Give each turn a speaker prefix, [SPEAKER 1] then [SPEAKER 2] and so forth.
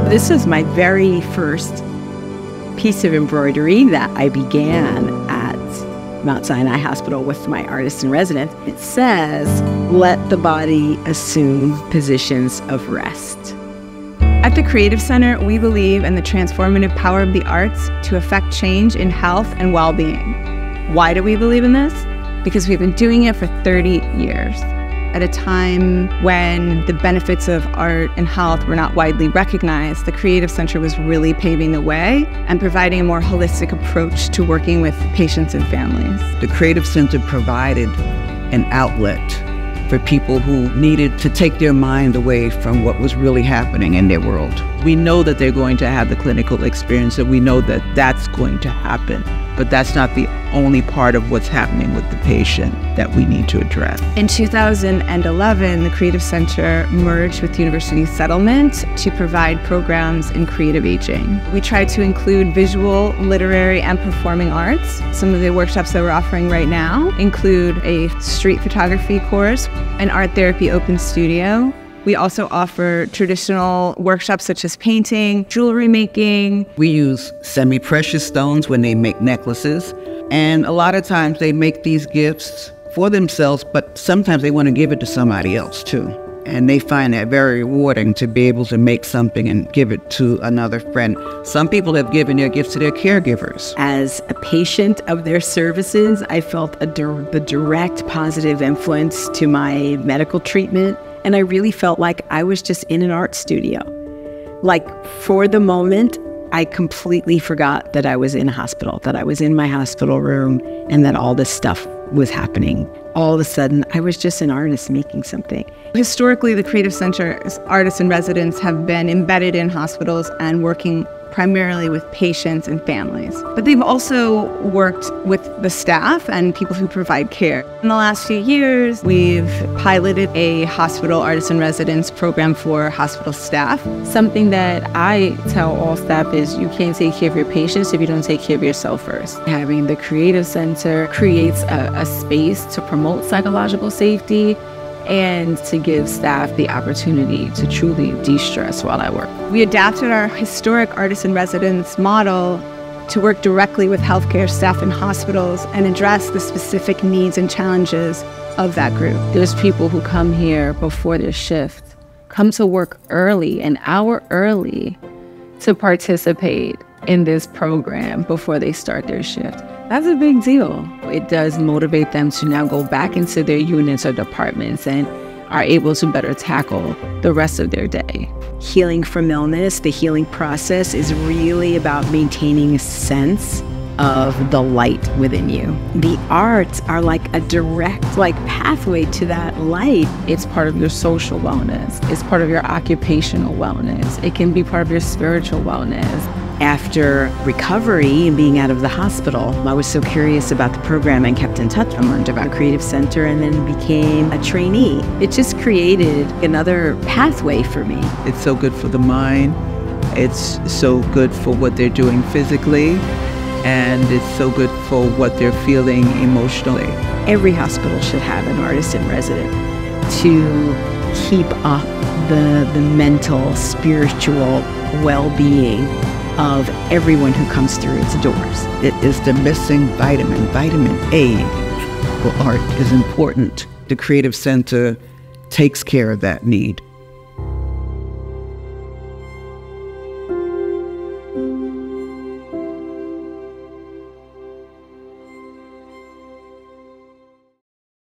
[SPEAKER 1] This is my very first piece of embroidery that I began at Mount Sinai Hospital with my artist in residence. It says, "Let the body assume positions of rest."
[SPEAKER 2] At the Creative Center, we believe in the transformative power of the arts to affect change in health and well-being. Why do we believe in this? Because we've been doing it for 30 years. At a time when the benefits of art and health were not widely recognized, the Creative Center was really paving the way and providing a more holistic approach to working with patients and families.
[SPEAKER 3] The Creative Center provided an outlet for people who needed to take their mind away from what was really happening in their world. We know that they're going to have the clinical experience, and we know that that's going to happen, but that's not the only part of what's happening with the patient that we need to address.
[SPEAKER 2] In 2011, the Creative Center merged with University Settlement to provide programs in creative aging. We tried to include visual, literary, and performing arts. Some of the workshops that we're offering right now include a street photography course, an art therapy open studio. We also offer traditional workshops such as painting, jewelry making.
[SPEAKER 3] We use semi-precious stones when they make necklaces. And a lot of times they make these gifts for themselves, but sometimes they want to give it to somebody else too. And they find that very rewarding to be able to make something and give it to another friend. Some people have given their gifts to their caregivers.
[SPEAKER 1] As a patient of their services, I felt the direct positive influence to my medical treatment. And I really felt like I was just in an art studio. Like, for the moment, I completely forgot that I was in a hospital, that I was in my hospital room, and that all this stuff was happening. All of a sudden, I was just an artist making something.
[SPEAKER 2] Historically, the Creative Center's artists and residents have been embedded in hospitals and working primarily with patients and families. But they've also worked with the staff and people who provide care. In the last few years, we've piloted a hospital artists and residents program for hospital staff.
[SPEAKER 4] Something that I tell all staff is you can't take care of your patients if you don't take care of yourself first. Having the Creative Center creates a space to promote psychological safety and to give staff the opportunity to truly de-stress while I work.
[SPEAKER 2] We adapted our historic artists in residence model to work directly with healthcare staff in hospitals and address the specific needs and challenges of that group.
[SPEAKER 4] There's people who come here before their shift, come to work early, an hour early, to participate in this program before they start their shift. That's a big deal. It does motivate them to now go back into their units or departments and are able to better tackle the rest of their day.
[SPEAKER 1] Healing from illness, the healing process is really about maintaining a sense of the light within you. The arts are like a direct pathway to that light.
[SPEAKER 4] It's part of your social wellness. It's part of your occupational wellness. It can be part of your spiritual wellness.
[SPEAKER 1] After recovery and being out of the hospital, I was so curious about the program and kept in touch. I learned about Creative Center and then became a trainee. It just created another pathway for me.
[SPEAKER 3] It's so good for the mind. It's so good for what they're doing physically. And it's so good for what they're feeling emotionally.
[SPEAKER 1] Every hospital should have an artist in residence to keep up the mental, spiritual well-being of everyone who comes through its doors.
[SPEAKER 3] It is the missing vitamin. Vitamin A for art is important. The Creative Center takes care of that need.